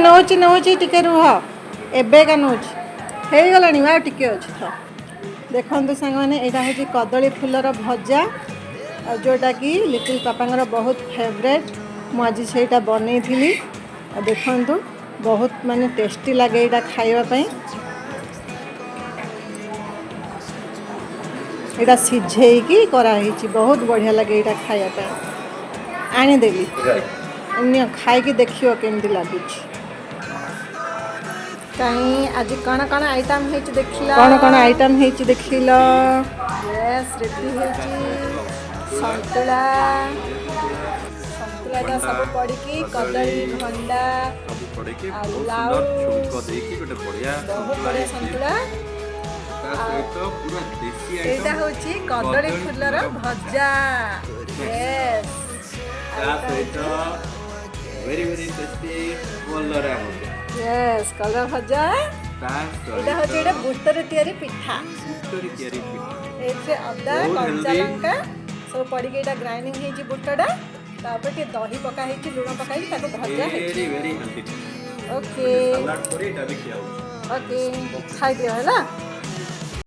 नौची नौची टिके रुह एबे का नौची हे गलानी वा टिके अछि तो देखंतु संग माने एटा होची कदली फुलर भजा जोटा कि लिटिल पापांगर बहुत फेवरेट मु आज सेटा बनै थिली देखंतु बहुत माने टेस्टी लगे एटा खाइबा पई एटा सिझेई की करा हिची बहुत बढ़िया लगे एटा खाइबा पई आनी देली अन्य खाई की देखियो केमती लागुची कहीं आज कौन कौन आइटम है देखिला कौन कौन आइटम है देखिला यस रेडी है संतुला संतुला का सब पड़ी की कदली भंडा सब पड़े के आलू, बहुत सुंदर छुंको देकी गोटे बढ़िया बहुत बढ़िया संतुला तो पूरा देसी एटा आइटम होची कदली फुलर भजा यस तो वेरी वेरी टेस्टी कलरा भजा यस कलर भजा एटा होची एटा बुटर तयारी पिठा बुटरी तयारी पिठा एसे अदा बहुत कंचा healthy। लंका सब पड़ी के एटा ग्राइंडिंग हे जी बुटटा तापर के दही पका हे जी लूण पका हे ताको भजा हे very very healthy okay salad करी एटा भी खियाओ ओके खाई दियो हैला